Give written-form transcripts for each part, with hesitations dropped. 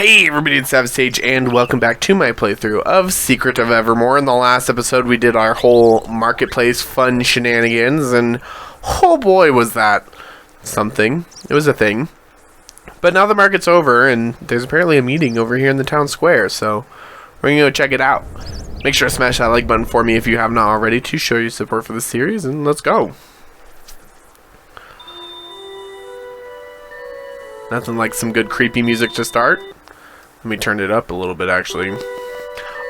Hey everybody, it's savagesageyt, and welcome back to my playthrough of Secret of Evermore. In the last episode, we did our whole marketplace fun shenanigans, and oh boy was that something. It was a thing. But now the market's over, and there's apparently a meeting over here in the town square, so we're gonna go check it out. Make sure to smash that like button for me if you have not already to show your support for the series, and let's go. Nothing like some good creepy music to start. Let me turn it up a little bit, actually.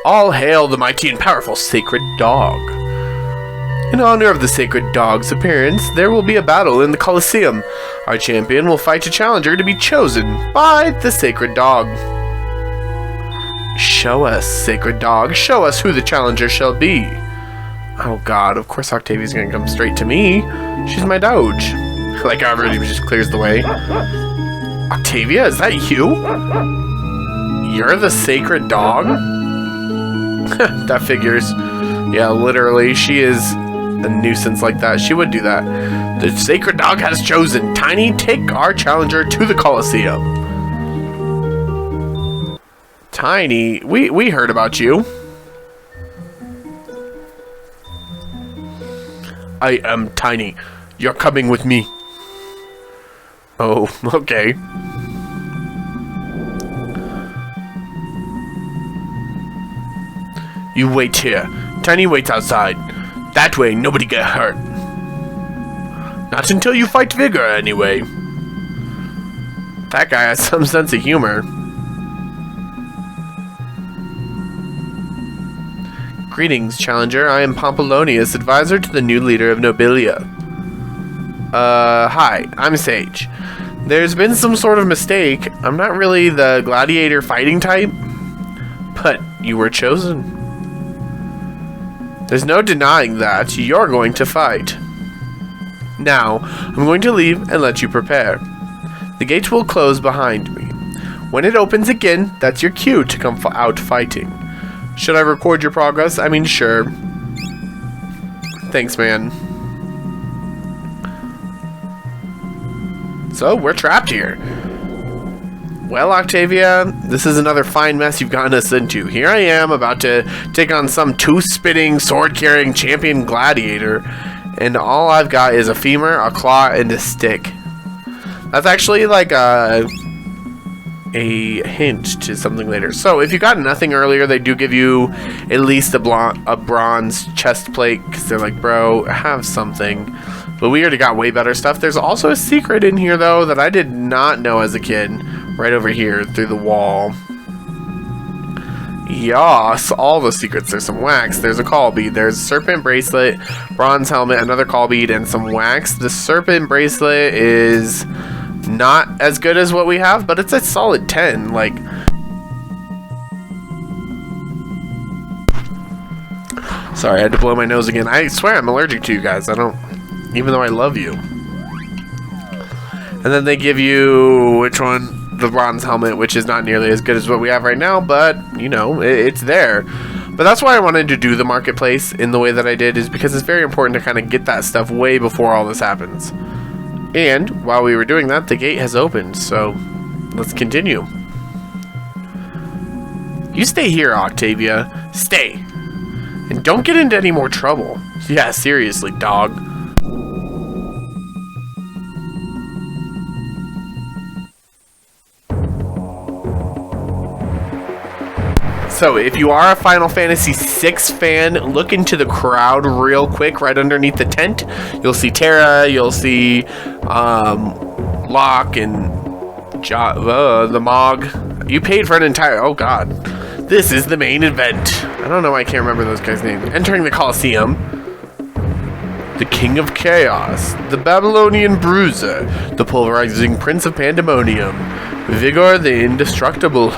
All hail the mighty and powerful sacred dog. In honor of the sacred dog's appearance, there will be a battle in the Colosseum. Our champion will fight a challenger to be chosen by the sacred dog. Show us, sacred dog. Show us who the challenger shall be. Oh god, of course Octavia's gonna come straight to me. She's my doge. Like, already just clears the way. Octavia, is that you? You're the sacred dog? That figures. Yeah, literally, she is a nuisance like that. She would do that. The sacred dog has chosen. Tiny, take our challenger to the Colosseum. Tiny, we heard about you. I am Tiny. You're coming with me. Oh, okay. You wait here. Tiny waits outside. That way, nobody get hurt. Not until you fight Vigor, anyway. That guy has some sense of humor. Greetings, challenger. I am Pompolonius, advisor to the new leader of Nobilia. Hi, I'm Sage. There's been some sort of mistake. I'm not really the gladiator fighting type, but you were chosen. There's no denying that you're going to fight. Now, I'm going to leave and let you prepare. The gate will close behind me. When it opens again, that's your cue to come out fighting. Should I record your progress? I mean, sure. Thanks, man. So, we're trapped here. Well, Octavia, this is another fine mess you've gotten us into. Here I am, about to take on some tooth-spitting, sword-carrying champion gladiator, and all I've got is a femur, a claw, and a stick. That's actually like a hint to something later. So, if you got nothing earlier, they do give you at least a bronze chest plate, because they're like, bro, have something. But we already got way better stuff. There's also a secret in here, though, that I did not know as a kid. Right over here, through the wall. Yas, all the secrets. There's some wax, there's a call bead, there's a serpent bracelet, bronze helmet, another call bead, and some wax. The serpent bracelet is not as good as what we have, but it's a solid 10. Like, sorry, I had to blow my nose again. I swear I'm allergic to you guys. I don't, even though I love you. And then they give you, which one? The bronze helmet, which is not nearly as good as what we have right now, but, you know, it's there. But that's why I wanted to do the marketplace in the way that I did, is because it's very important to kind of get that stuff way before all this happens. And, while we were doing that, the gate has opened, so let's continue. You stay here, Octavia. Stay. And don't get into any more trouble. Yeah, seriously, dog. So, if you are a Final Fantasy VI fan, look into the crowd real quick right underneath the tent. You'll see Terra, you'll see Locke and the Mog. You paid for an entire... Oh, God. This is the main event. I don't know why I can't remember those guys' names. Entering the Colosseum. The King of Chaos. The Babylonian Bruiser. The Pulverizing Prince of Pandemonium. Vigor the Indestructible.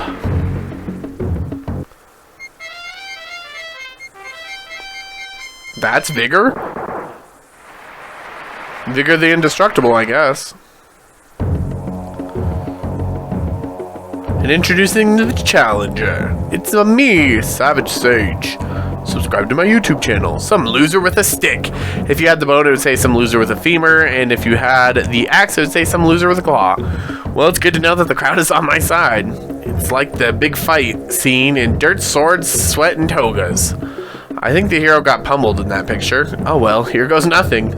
That's Vigor? Vigor the Indestructible, I guess. And introducing the challenger. It's me, savagesageyt. Subscribe to my YouTube channel. Some loser with a stick. If you had the bone, it would say some loser with a femur. And if you had the axe, it would say some loser with a claw. Well, it's good to know that the crowd is on my side. It's like the big fight scene in Dirt, Swords, Sweat, and Togas. I think the hero got pummeled in that picture. Oh well, here goes nothing.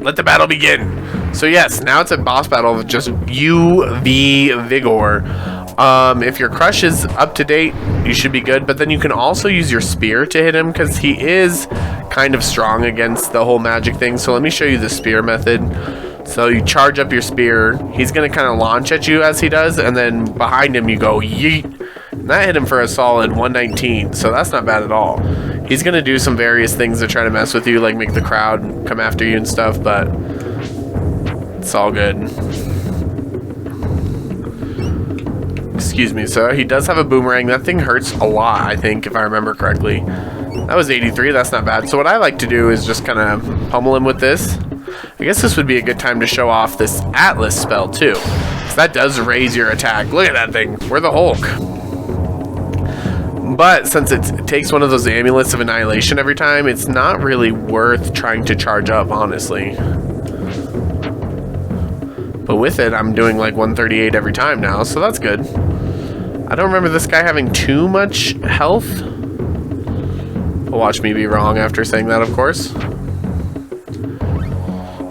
Let the battle begin. So yes, now it's a boss battle of just you v Vigor. If your crush is up to date, you should be good, but then you can also use your spear to hit him because he is kind of strong against the whole magic thing. So let me show you the spear method. So you charge up your spear, he's going to kind of launch at you as he does, and then behind him you go yeet. And that hit him for a solid 119, so that's not bad at all. He's going to do some various things to try to mess with you, like make the crowd come after you and stuff, but it's all good. Excuse me, so he does have a boomerang. That thing hurts a lot, I think, if I remember correctly. That was 83, that's not bad. So what I like to do is just kind of pummel him with this. I guess this would be a good time to show off this Atlas spell too, because that does raise your attack. Look at that thing, we're the Hulk. But since it takes one of those amulets of annihilation every time, it's not really worth trying to charge up, honestly. But with it, I'm doing like 138 every time now, so that's good. I don't remember this guy having too much health. Watch me be wrong after saying that, of course.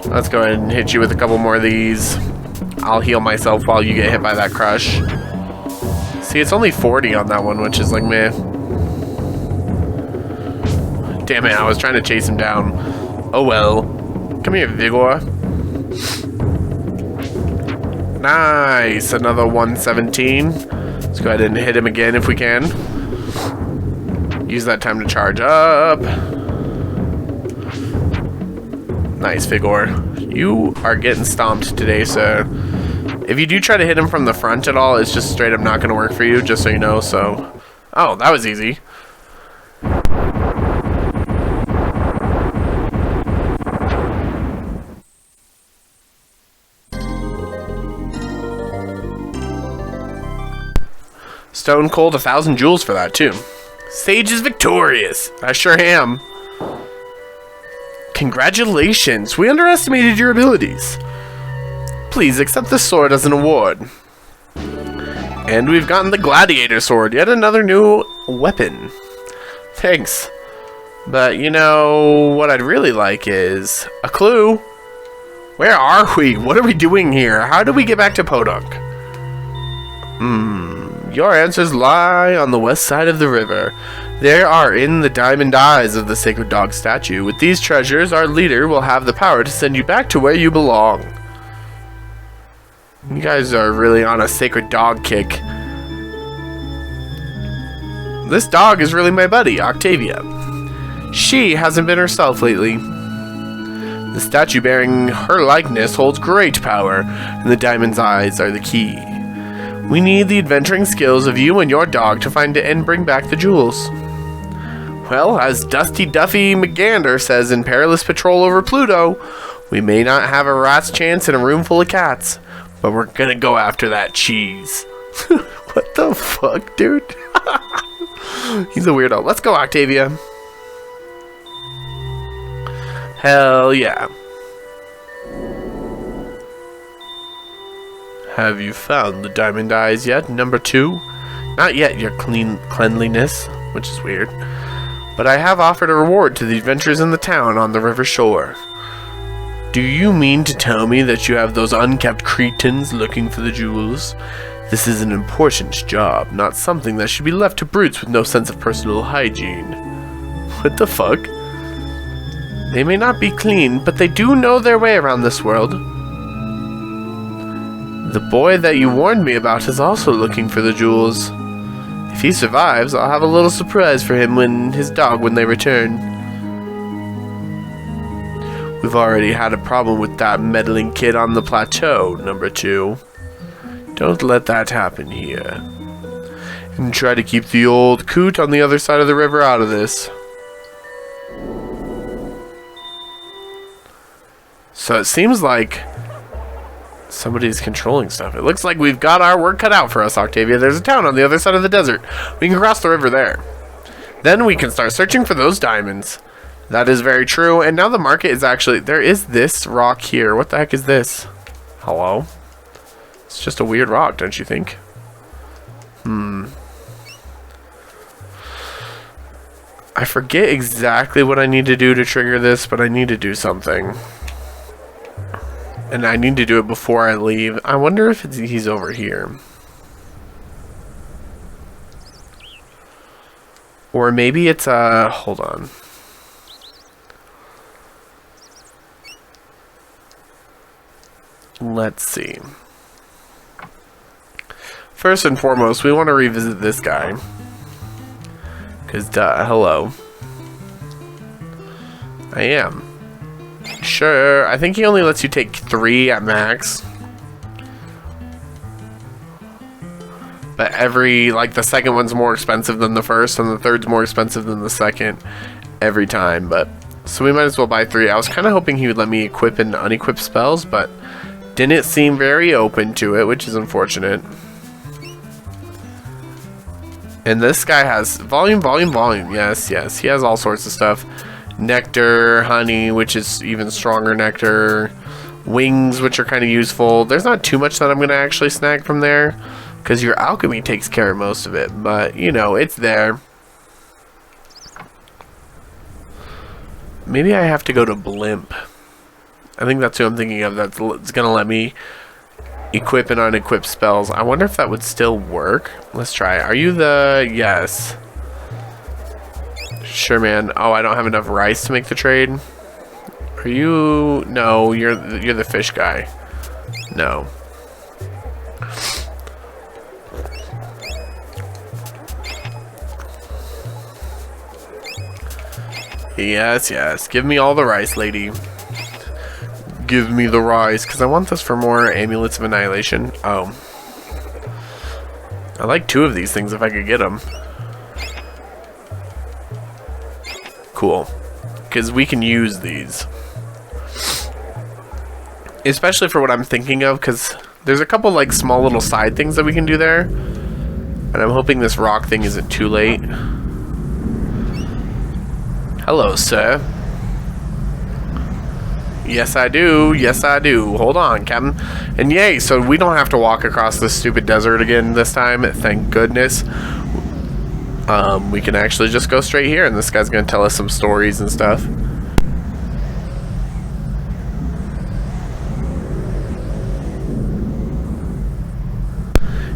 Let's go ahead and hit you with a couple more of these. I'll heal myself while you get hit by that crush. See, it's only 40 on that one, which is like meh. Damn it, I was trying to chase him down. Oh well. Come here, Vigor. Nice, another 117. Let's go ahead and hit him again if we can. Use that time to charge up. Nice, Vigor. You are getting stomped today, sir. If you do try to hit him from the front at all, it's just straight up not going to work for you, just so you know, so... Oh, that was easy. Stone Cold 1,000 jewels for that, too. Sage is victorious. I sure am. Congratulations. We underestimated your abilities. Please accept this sword as an award. And we've gotten the Gladiator Sword. Yet another new weapon. Thanks. But, you know, what I'd really like is a clue. Where are we? What are we doing here? How do we get back to Podunk? Your answers lie on the west side of the river. They are in the diamond eyes of the sacred dog statue. With these treasures, our leader will have the power to send you back to where you belong. You guys are really on a sacred dog kick. This dog is really my buddy, Octavia. She hasn't been herself lately. The statue bearing her likeness holds great power, and the diamond's eyes are the key. We need the adventuring skills of you and your dog to find it and bring back the jewels. Well, as Dusty Duffy McGander says in Perilous Patrol over Pluto, we may not have a rat's chance in a room full of cats, but we're gonna go after that cheese. What the fuck, dude? He's a weirdo. Let's go, Octavia. Hell yeah. Have you found the diamond eyes yet, number 2? Not yet, your cleanliness, which is weird. But I have offered a reward to the adventurers in the town on the river shore. Do you mean to tell me that you have those unkept cretins looking for the jewels? This is an important job, not something that should be left to brutes with no sense of personal hygiene. What the fuck? They may not be clean, but they do know their way around this world. The boy that you warned me about is also looking for the jewels. If he survives, I'll have a little surprise for him and his dog when they return. We've already had a problem with that meddling kid on the plateau, number 2. Don't let that happen here. And try to keep the old coot on the other side of the river out of this. So it seems like somebody's controlling stuff. It looks like we've got our work cut out for us, Octavia. There's a town on the other side of the desert. We can cross the river there. Then we can start searching for those diamonds. That is very true. And now the market is actually... There is this rock here. What the heck is this? Hello? It's just a weird rock, don't you think? I forget exactly what I need to do to trigger this, but I need to do something. And I need to do it before I leave. I wonder if he's over here. Or maybe it's hold on. Let's see. First and foremost, we want to revisit this guy. Because, duh, hello. I am. Sure, I think he only lets you take 3 at max. But every, like, the second one's more expensive than the first, and the third's more expensive than the second every time. But, so we might as well buy 3. I was kind of hoping he would let me equip and unequip spells, but didn't seem very open to it, which is unfortunate. And this guy has volume. Yes, yes. He has all sorts of stuff. Nectar, honey, which is even stronger nectar. Wings, which are kind of useful. There's not too much that I'm going to actually snag from there, because your alchemy takes care of most of it. But, you know, it's there. Maybe I have to go to Blimp. I think that's who I'm thinking of. That's going to let me equip and unequip spells. I wonder if that would still work. Let's try. Are you the... Yes. Sure, man. Oh, I don't have enough rice to make the trade. Are you... No, you're the fish guy. No. Yes, yes. Give me all the rice, lady. Give me the rice, because I want this for more amulets of annihilation. Oh. I like 2 of these things if I could get them. Cool. Because we can use these. Especially for what I'm thinking of, because there's a couple like small little side things that we can do there. And I'm hoping this rock thing isn't too late. Hello, sir. Yes, I do. Yes, I do. Hold on, Captain. And yay, so we don't have to walk across this stupid desert again this time. Thank goodness. We can actually just go straight here, and this guy's going to tell us some stories and stuff.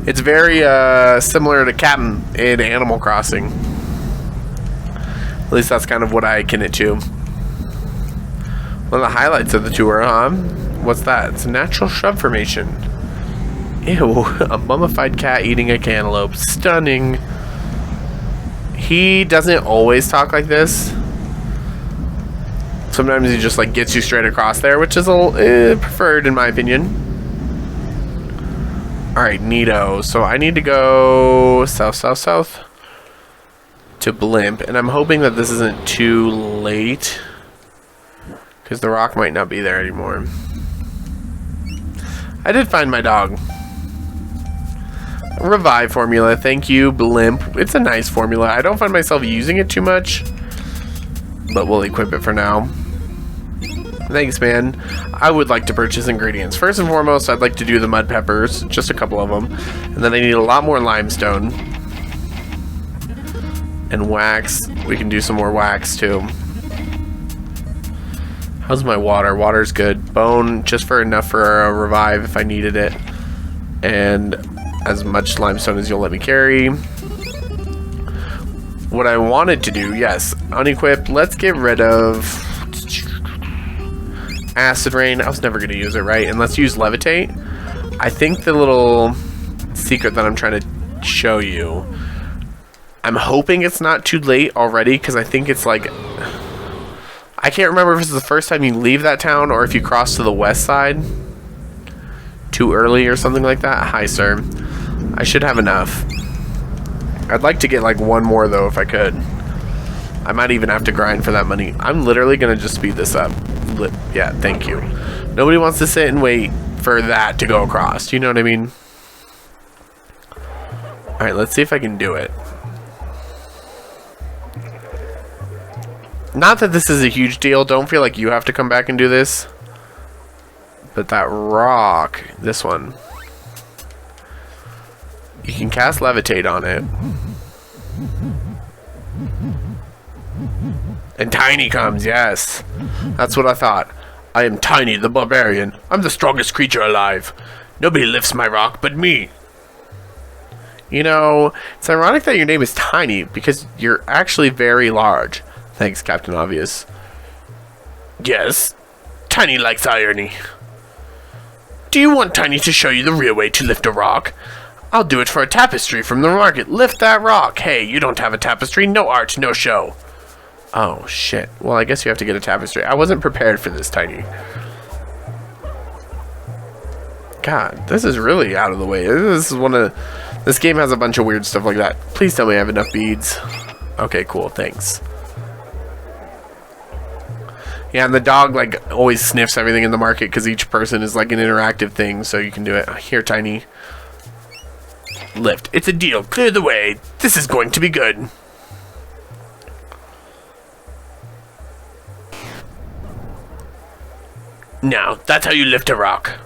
It's very similar to Captain in Animal Crossing. At least that's kind of what I akin it to. One of the highlights of the tour, huh? What's that? It's a natural shrub formation. Ew, a mummified cat eating a cantaloupe. Stunning. He doesn't always talk like this. Sometimes he just like gets you straight across there, which is a little preferred in my opinion. Alright, neato. So I need to go south to Blimp, and I'm hoping that this isn't too late, because the rock might not be there anymore. I did find my dog. Revive formula. Thank you, Blimp. It's a nice formula. I don't find myself using it too much, but we'll equip it for now. Thanks, man. I would like to purchase ingredients. First and foremost, I'd like to do the mud peppers. Just a couple of them. And then I need a lot more limestone. And wax. We can do some more wax, too. How's my water? Water's good. Bone, just for enough for a revive if I needed it. And as much limestone as you'll let me carry. What I wanted to do, yes, unequip. Let's get rid of acid rain. I was never going to use it, right? And let's use levitate. I think the little secret that I'm trying to show you, I'm hoping it's not too late already, because I think it's like, I can't remember if this is the first time you leave that town or if you cross to the west side too early or something like that. Hi, sir. I should have enough. I'd like to get like one more though if I could. I might even have to grind for that money. I'm literally gonna just speed this up. Yeah, thank you. Nobody wants to sit and wait for that to go across. You know what I mean? Alright, let's see if I can do it. Not that this is a huge deal. Don't feel like you have to come back and do this. But that rock, this one, you can cast levitate on it. And Tiny comes, yes. That's what I thought. I am Tiny the Barbarian. I'm the strongest creature alive. Nobody lifts my rock but me. You know, it's ironic that your name is Tiny because you're actually very large. Thanks, Captain Obvious. Yes, Tiny likes irony. Do you want Tiny to show you the real way to lift a rock? I'll do it for a tapestry from the market. Lift that rock. Hey, you don't have a tapestry. No art, no show. Oh, shit. Well, I guess you have to get a tapestry. I wasn't prepared for this, Tiny. God, this is really out of the way. This is one of... This game has a bunch of weird stuff like that. Please tell me I have enough beads. Okay, cool. Thanks. Yeah, and the dog, like, always sniffs everything in the market because each person is, like, an interactive thing, so you can do it. Here, Tiny. Lift. It's a deal. Clear the way. This is going to be good. Now, that's how you lift a rock.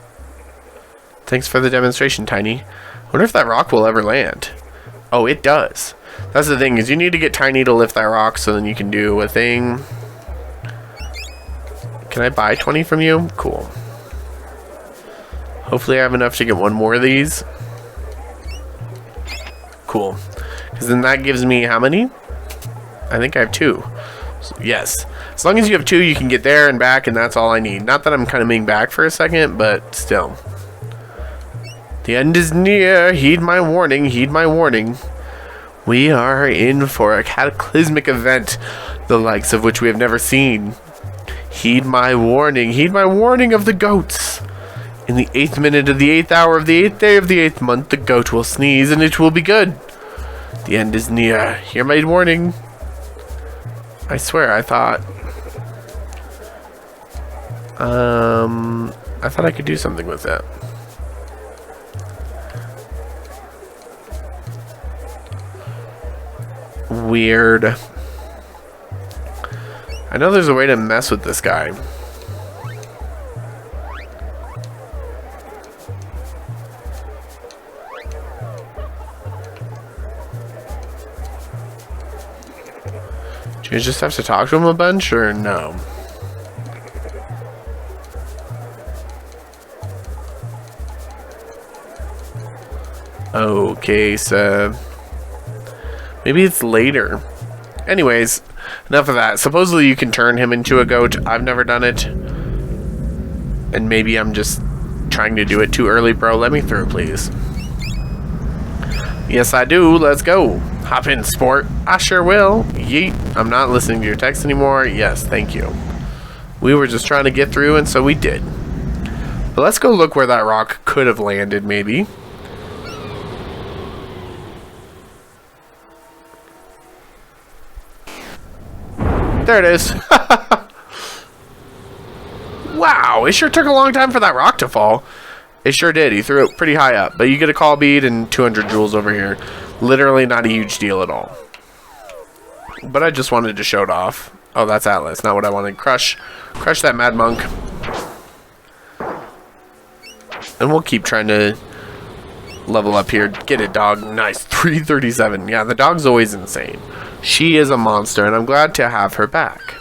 Thanks for the demonstration, Tiny. I wonder if that rock will ever land. Oh, it does. That's the thing, is you need to get Tiny to lift that rock so then you can do a thing. Can I buy 20 from you? Cool. Hopefully I have enough to get one more of these. Cool. Because then that gives me how many? I think I have 2. So, yes. As long as you have 2, you can get there and back, and that's all I need. Not that I'm kind of being back for a second, but still. The end is near. Heed my warning. Heed my warning. We are in for a cataclysmic event, the likes of which we have never seen. Heed my warning. Heed my warning of the goats. In the 8th minute of the 8th hour of the 8th day of the 8th month, the goat will sneeze, and it will be good. The end is near. Hear my warning. I swear, I thought I could do something with that. Weird. I know there's a way to mess with this guy. Do you just have to talk to him a bunch, or no? Okay, so maybe it's later. Anyways, enough of that. Supposedly you can turn him into a goat. I've never done it. And maybe I'm just trying to do it too early, bro. Let me through, please. Yes, I do. Let's go. Hop in, sport. I sure will. Yeet. I'm not listening to your text anymore. Yes, thank you. We were just trying to get through, and so we did. But let's go look where that rock could have landed, maybe. There it is. Wow, it sure took a long time for that rock to fall. It sure did. He threw it pretty high up. But you get a call bead and 200 jewels over here. Literally not a huge deal at all. But I just wanted to show it off. Oh, that's Atlas. Not what I wanted. Crush that Mad Monk. And we'll keep trying to level up here. Get it, dog. Nice. 337. Yeah, the dog's always insane. She is a monster, and I'm glad to have her back.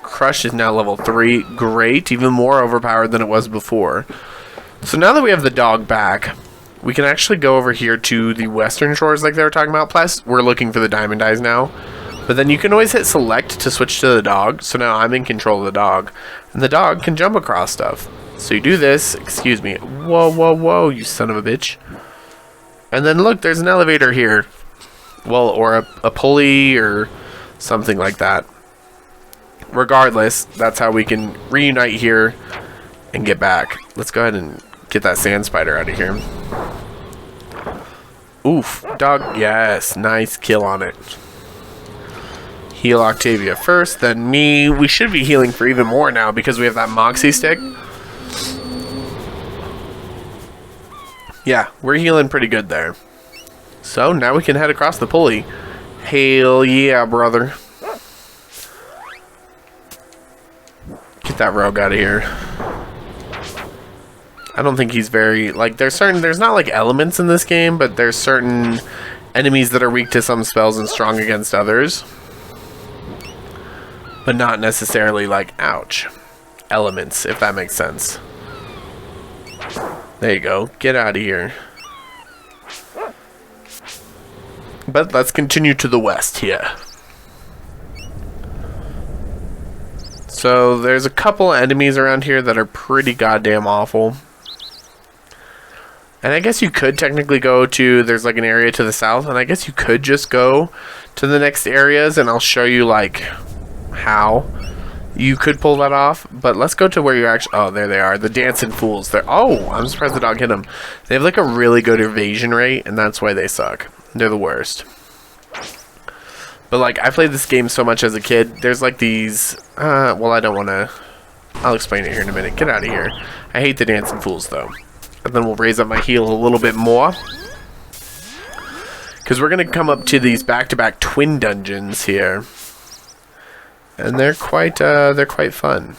Crush is now level 3. Great. Even more overpowered than it was before. So now that we have the dog back, we can actually go over here to the western shores like they were talking about. Plus, we're looking for the diamond eyes now. But then you can always hit select to switch to the dog. So now I'm in control of the dog. And the dog can jump across stuff. So you do this. Excuse me. Whoa, whoa, whoa, you son of a bitch. And then look, there's an elevator here. Well, or a pulley or something like that. Regardless, that's how we can reunite here and get back. Let's go ahead and get that sand spider out of here. Oof, dog. Yes, nice kill on it. Heal Octavia first, then me. We should be healing for even more now because we have that Moxie stick. Yeah, we're healing pretty good there. So now we can head across the pulley. Hell yeah, brother. Get that rogue out of here. I don't think he's very, like, there's not like elements in this game, but there's certain enemies that are weak to some spells and strong against others. But not necessarily like, ouch, elements, if that makes sense. There you go. Get out of here. But let's continue to the west here. So there's a couple enemies around here that are pretty goddamn awful. And I guess you could technically go to, there's like an area to the south, and I guess you could just go to the next areas, and I'll show you like how you could pull that off. But let's go to where you're actually, oh, there they are, the dancing fools. They're, oh, I'm surprised the dog hit them. They have like a really good evasion rate, and that's why they suck. They're the worst. But like, I played this game so much as a kid. There's like these, well, I don't want to, I'll explain it here in a minute. Get out of here. I hate the dancing fools though. And then we'll raise up my heal a little bit more, because we're going to come up to these back-to-back twin dungeons here. And they're quite fun.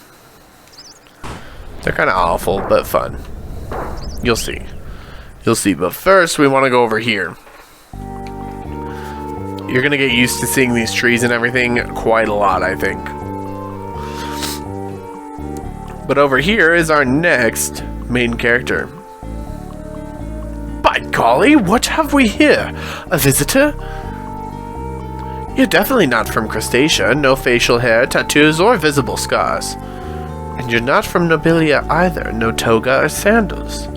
They're kind of awful, but fun. You'll see. You'll see. But first, we want to go over here. You're going to get used to seeing these trees and everything quite a lot, I think. But over here is our next main character. By golly, what have we here? A visitor? You're definitely not from Crustacea. No facial hair, tattoos, or visible scars. And you're not from Nobilia either. No toga or sandals.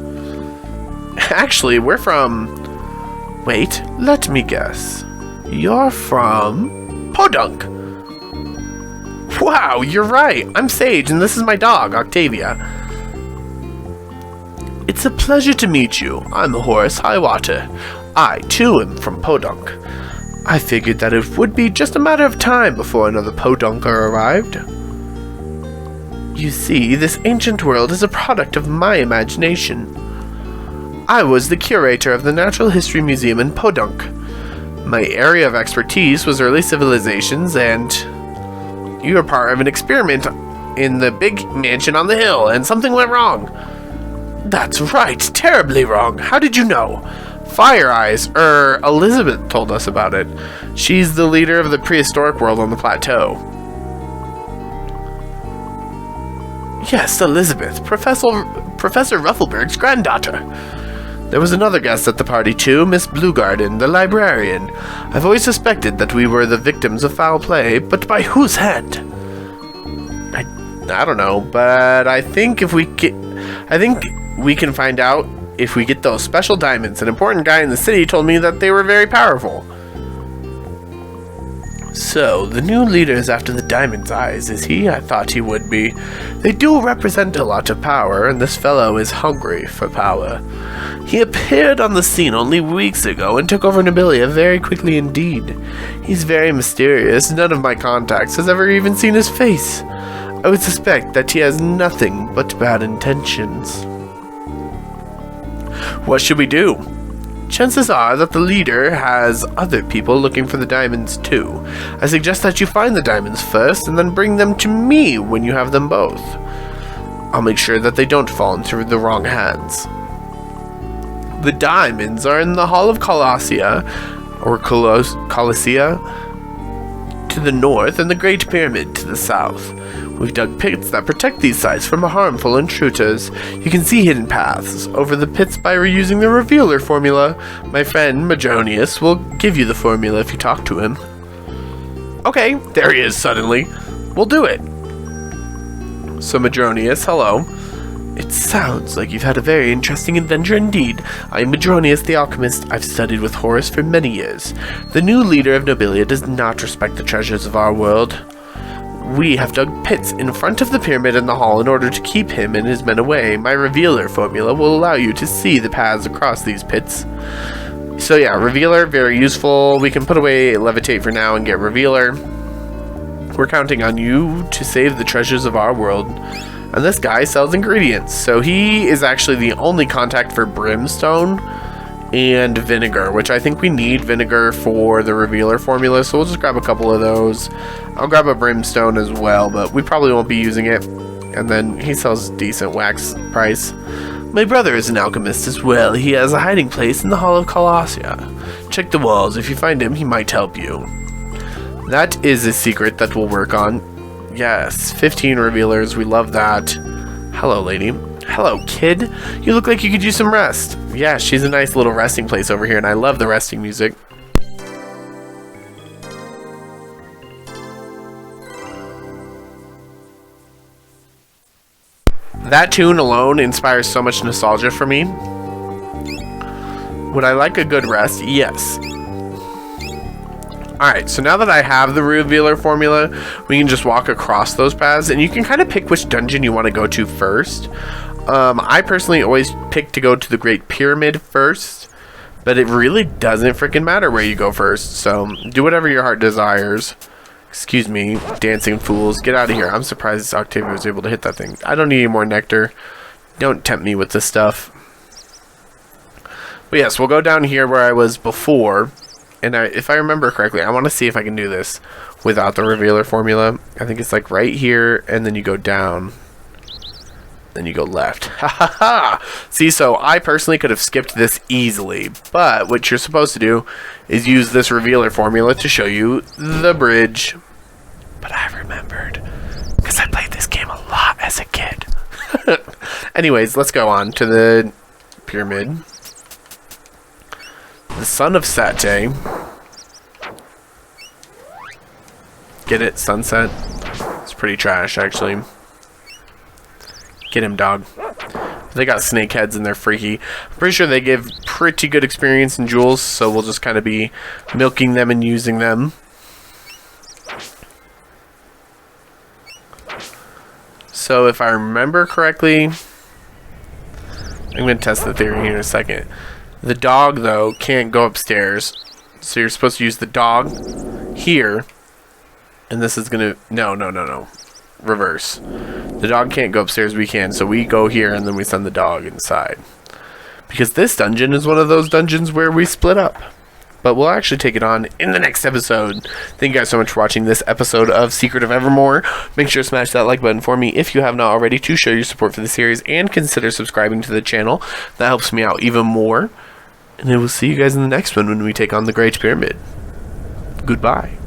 Actually, we're from... Wait, let me guess. You're from... Podunk. Wow, you're right. I'm Sage, and this is my dog, Octavia. It's a pleasure to meet you. I'm Horace Highwater. I, too, am from Podunk. I figured that it would be just a matter of time before another Podunker arrived. You see, this ancient world is a product of my imagination. I was the curator of the Natural History Museum in Podunk. My area of expertise was early civilizations, and you were part of an experiment in the big mansion on the hill, and something went wrong. That's right, terribly wrong. How did you know? Fire Eyes, Elizabeth told us about it. She's the leader of the prehistoric world on the plateau. Yes, Elizabeth, Professor Ruffleberg's granddaughter. There was another guest at the party too, Miss Bluegarden, the librarian. I've always suspected that we were the victims of foul play, but by whose hand? I don't know, but I think if we we can find out if we get those special diamonds. An important guy in the city told me that they were very powerful. So, the new leader is after the diamond's eyes, is he? I thought he would be. They do represent a lot of power, and this fellow is hungry for power. He appeared on the scene only weeks ago and took over Nobilia very quickly indeed. He's very mysterious. None of my contacts has ever even seen his face. I would suspect that he has nothing but bad intentions. What should we do? Chances are that the leader has other people looking for the diamonds too. I suggest that you find the diamonds first and then bring them to me when you have them both. I'll make sure that they don't fall into the wrong hands. The diamonds are in the Hall of Colossia, or Colossia, to the north and the Great Pyramid to the south. We've dug pits that protect these sites from harmful intruders. You can see hidden paths over the pits by reusing the Revealer formula. My friend Majonius will give you the formula if you talk to him. Okay, there he is suddenly. We'll do it. So Majonius, hello. It sounds like you've had a very interesting adventure indeed. I'm Majonius the Alchemist. I've studied with Horus for many years. The new leader of Nobilia does not respect the treasures of our world. We have dug pits in front of the pyramid in the hall in order to keep him and his men away. My Revealer formula will allow you to see the paths across these pits. So yeah, Revealer, very useful. We can put away Levitate for now and get Revealer. We're counting on you to save the treasures of our world. And this guy sells ingredients, so he is actually the only contact for Brimstone and vinegar, which I think we need vinegar for the revealer formula, so we'll just grab a couple of those. I'll grab a brimstone as well, but we probably won't be using it. And then he sells decent wax price. My brother is an alchemist as well. He has a hiding place in the Hall of Colossia. Check the walls. If you find him, he might help you. That is a secret that we'll work on. Yes, 15 revealers. We love that. Hello, lady. Hello, kid. You look like you could use some rest. Yeah, she's a nice little resting place over here, and I love the resting music. That tune alone inspires so much nostalgia for me. Would I like a good rest? Yes. Alright, so now that I have the revealer formula, we can just walk across those paths, and you can kind of pick which dungeon you want to go to first. I personally always pick to go to the Great Pyramid first, but it really doesn't freaking matter where you go first, so do whatever your heart desires. Excuse me, dancing fools, get out of here. I'm surprised Octavia was able to hit that thing. I don't need any more nectar. Don't tempt me with this stuff. But yes, we'll go down here where I was before, and if I remember correctly, I want to see if I can do this without the revealer formula. I think it's like right here, and then you go down. Then you go left. Ha ha ha! See, so I personally could have skipped this easily, but what you're supposed to do is use this revealer formula to show you the bridge. But I remembered, because I played this game a lot as a kid. Anyways, let's go on to the pyramid. The Son of Satay. Get it? Sunset? It's pretty trash, actually. Get him, dog. They got snake heads and they're freaky. I'm pretty sure they give pretty good experience in jewels, so we'll just kind of be milking them and using them. So if I remember correctly, I'm going to test the theory here in a second. The dog, though, can't go upstairs. So you're supposed to use the dog here. And this is going to... No. Reverse. The dog can't go upstairs, we can. So we go here and then we send the dog inside. Because this dungeon is one of those dungeons where we split up. But we'll actually take it on in the next episode. Thank you guys so much for watching this episode of Secret of Evermore. Make sure to smash that like button for me if you have not already to show your support for the series. And consider subscribing to the channel. That helps me out even more. And then we'll see you guys in the next one when we take on the Great Pyramid. Goodbye.